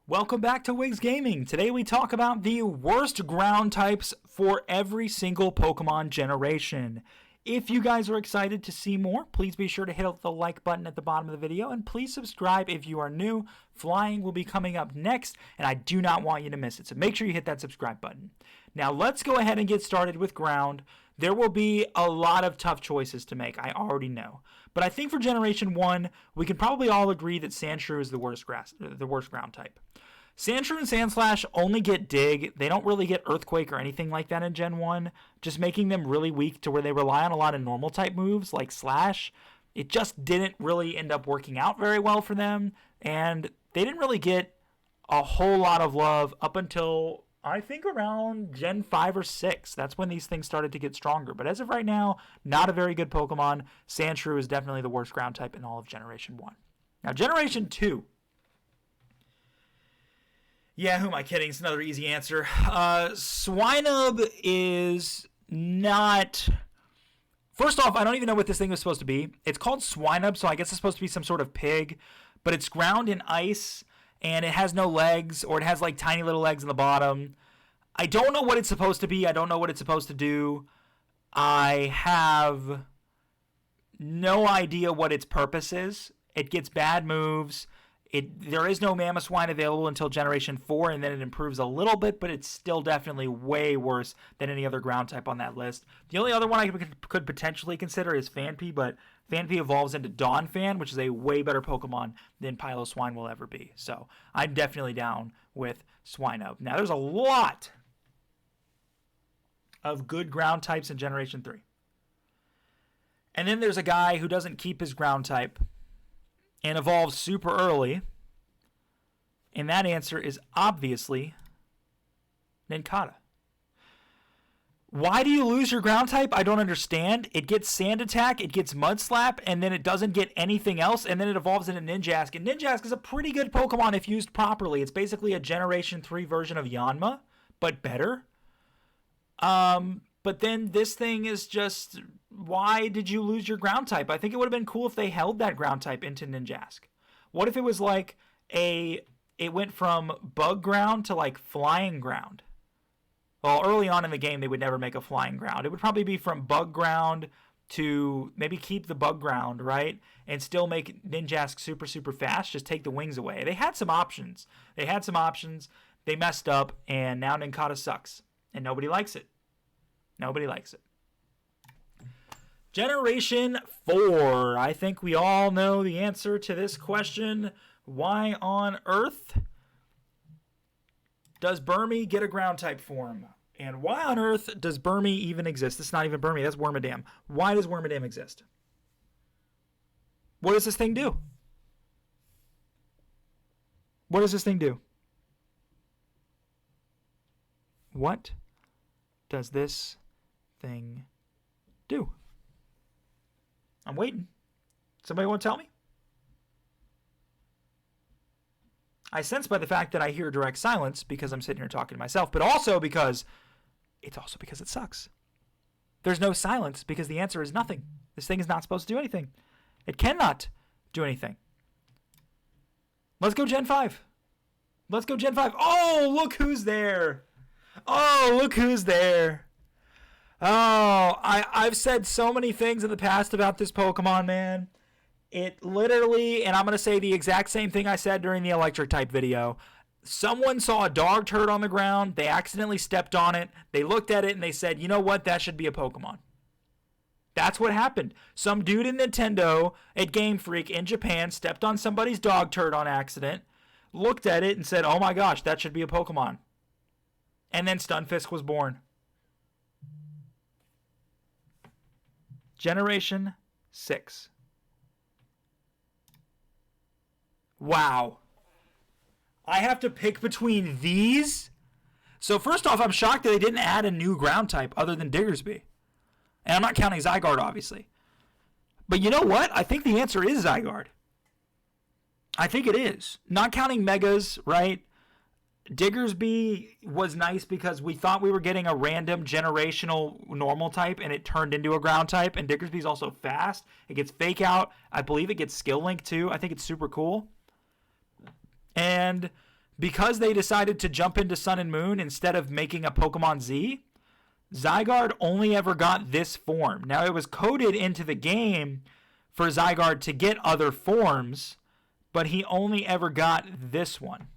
Welcome back to Wigs Gaming. Today we talk about the worst ground types for every single Pokemon generation. If you guys are excited to see more, please be sure to hit the like button at the bottom of the video, and please subscribe if you are new. Flying will be coming up next, and I do not want you to miss it, so make sure you hit that subscribe button. Now let's go ahead and get started with ground. There will be a lot of tough choices to make, I already know. But I think for Generation 1, we can probably all agree that Sandshrew is the worst ground type. Sandshrew and Sandslash only get Dig. They don't really get Earthquake or anything like that in Gen 1, just making them really weak to where they rely on a lot of normal type moves like Slash. It just didn't really end up working out very well for them, and they didn't really get a whole lot of love up until I think around Gen 5 or 6. That's when these things started to get stronger. But as of right now, not a very good Pokemon. Sandshrew is definitely the worst ground type in all of Generation 1. Now, Generation 2. Yeah, who am I kidding? It's another easy answer. Swinub is not... First off, I don't even know what this thing was supposed to be. It's called Swinub, so I guess it's supposed to be some sort of pig. But it's ground in ice, and it has no legs, or it has like tiny little legs in the bottom. I don't know what it's supposed to be. I don't know what it's supposed to do. I have no idea what its purpose is. It gets bad moves. There is no Mamoswine available until Generation 4, and then it improves a little bit, but it's still definitely way worse than any other ground type on that list. The only other one I could potentially consider is Phanpy, but Phanpy evolves into Donphan, which is a way better Pokemon than Piloswine will ever be. So I'm definitely down with Swinub. Now, there's a lot of good ground types in Generation 3. And then there's a guy who doesn't keep his ground type and evolves super early. And that answer is obviously Nincada. Why do you lose your ground type? I don't understand. It gets Sand Attack, it gets Mud Slap, and then it doesn't get anything else, and then it evolves into Ninjask. And Ninjask is a pretty good Pokemon if used properly. It's basically a Generation 3 version of Yanma, but better. But then this thing is just, why did you lose your ground type? I think it would have been cool if they held that ground type into Ninjask. What if it was like it went from bug ground to like flying ground? Well, early on in the game, they would never make a flying ground. It would probably be from bug ground to maybe keep the bug ground, right? And still make Ninjask super, super fast. Just take the wings away. They had some options. They messed up, and now Nincada sucks. And nobody likes it. Nobody likes it. Generation 4. I think we all know the answer to this question. Why on earth does Burmy get a ground type form? And why on earth does Burmy even exist? It's not even Burmy, that's Wormadam. Why does Wormadam exist? What does this thing do? What does this thing do? What does this thing do? I'm waiting. Somebody want to tell me? I sense by the fact that I hear direct silence because I'm sitting here talking to myself, but also because it sucks. There's no silence because the answer is nothing. This thing is not supposed to do anything. It cannot do anything. Let's go Gen 5. Let's go Gen 5. Oh, look who's there. Oh, look who's there. Oh, I've said so many things in the past about this Pokemon, man. It literally, and I'm going to say the exact same thing I said during the electric type video. Someone saw a dog turd on the ground. They accidentally stepped on it. They looked at it and they said, you know what? That should be a Pokemon. That's what happened. Some dude in Nintendo at Game Freak in Japan stepped on somebody's dog turd on accident, looked at it and said, oh my gosh, that should be a Pokemon. And then Stunfisk was born. Generation 6. Wow. I have to pick between these? So first off, I'm shocked that they didn't add a new ground type other than Diggersby. And I'm not counting Zygarde, obviously. But you know what? I think the answer is Zygarde. I think it is. Not counting Megas, right? Diggersby was nice because we thought we were getting a random generational normal type and it turned into a ground type. And Diggersby's also fast. It gets Fake Out. I believe it gets Skill Link too. I think it's super cool. And because they decided to jump into Sun and Moon instead of making a Pokemon Z, Zygarde only ever got this form. Now, it was coded into the game for Zygarde to get other forms, but he only ever got this one,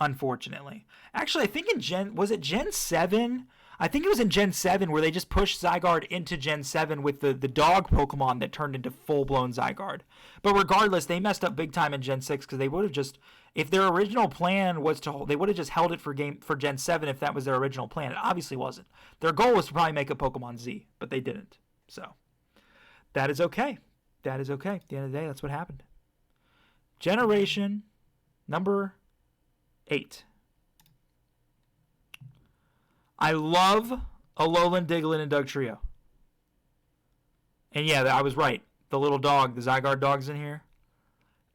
unfortunately. Actually, I think was it Gen 7? I think it was in Gen 7 where they just pushed Zygarde into Gen 7 with the dog Pokemon that turned into full-blown Zygarde. But regardless, they messed up big time in Gen 6 because they would have just, if their original plan was to, they would have just held it for Gen 7 if that was their original plan. It obviously wasn't. Their goal was to probably make a Pokemon Z, but they didn't. So, that is okay. That is okay. At the end of the day, that's what happened. Generation number 8. I love Alolan, Diglett, and Dugtrio. And yeah, I was right. The little dog, the Zygarde dog's in here.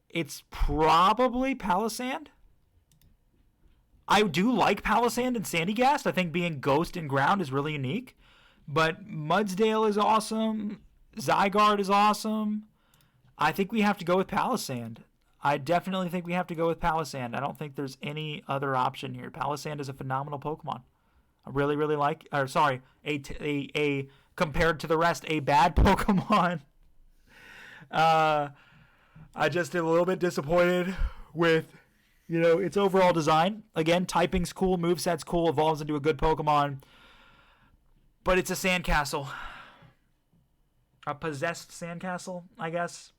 It's probably Palisand. I do like Palisand and Sandygast. I think being Ghost and Ground is really unique. But Mudsdale is awesome. Zygarde is awesome. I think we have to go with Palisand. I definitely think we have to go with Palisand. I don't think there's any other option here. Palisand is a phenomenal Pokemon. I really, really like, or sorry, a compared to the rest, a bad Pokemon. I just am a little bit disappointed with, its overall design. Again, typing's cool, moveset's cool, evolves into a good Pokemon. But it's a sandcastle. A possessed sandcastle, I guess.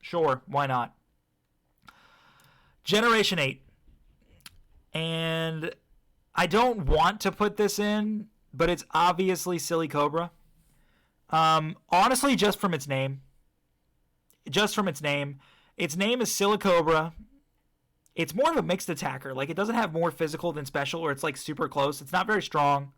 Sure, why not? Generation 8. And I don't want to put this in, but it's obviously Silly Cobra. Honestly, just from its name. Its name is Silicobra. It's more of a mixed attacker. Like, it doesn't have more physical than special, or it's like super close. It's not very strong.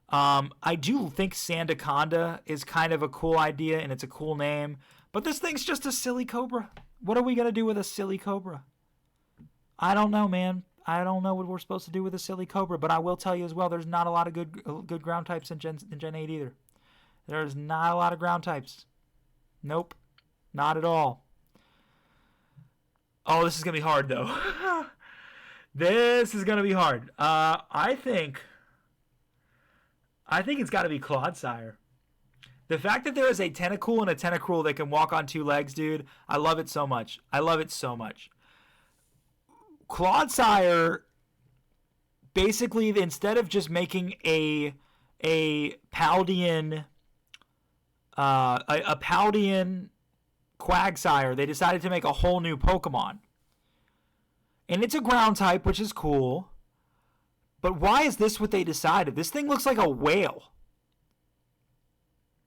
I do think Sandaconda is kind of a cool idea, and it's a cool name. But this thing's just a Silly Cobra. What are we going to do with a Silly Cobra? I don't know, man. I don't know what we're supposed to do with a Silly Cobra, but I will tell you as well, there's not a lot of good ground types in Gen 8 either. There's not a lot of ground types. Nope. Not at all. Oh, this is going to be hard, though. This is going to be hard. I think it's got to be Clodsire. The fact that there is a Tentacool and a Tentacruel that can walk on 2 legs, dude, I love it so much. I love it so much. Clodsire, basically, instead of just making a Paldean Quagsire, they decided to make a whole new Pokemon. And it's a ground type, which is cool. But why is this what they decided? This thing looks like a whale.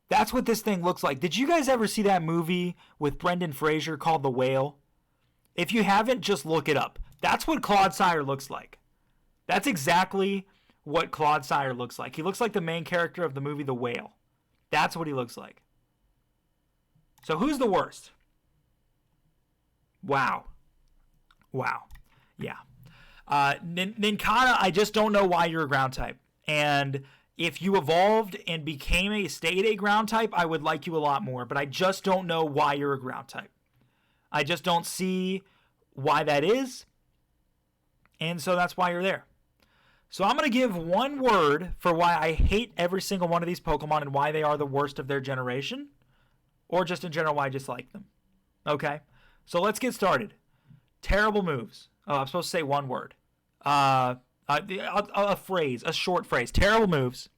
That's what this thing looks like. Did you guys ever see that movie with Brendan Fraser called The Whale? If you haven't, just look it up. That's what Clodsire looks like. That's exactly what Clodsire looks like. He looks like the main character of the movie The Whale. That's what he looks like. So who's the worst? Wow. Yeah. Nincada, I just don't know why you're a ground type. And if you evolved and stayed a ground type, I would like you a lot more. But I just don't know why you're a ground type. I just don't see why that is. And so that's why you're there. So I'm going to give one word for why I hate every single one of these Pokemon and why they are the worst of their generation. Or just in general, why I dislike them. Okay? So let's get started. Terrible moves. Oh, I'm supposed to say one word. A short phrase. Terrible moves.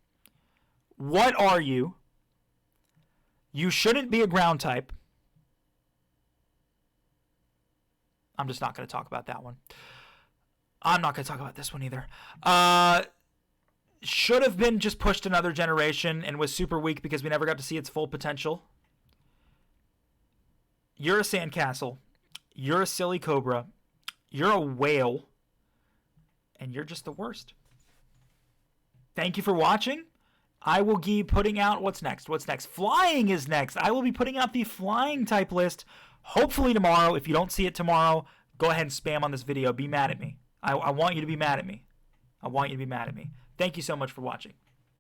What are you? You shouldn't be a ground type. I'm just not going to talk about that one. I'm not going to talk about this one either. Should have been just pushed another generation and was super weak because we never got to see its full potential. You're a sandcastle. You're a Silly Cobra. You're a whale. And you're just the worst. Thank you for watching. I will be putting out what's next. Flying is next. I will be putting out the flying type list hopefully tomorrow. If you don't see it tomorrow, go ahead and spam on this video. Be mad at me. I want you to be mad at me. Thank you so much for watching.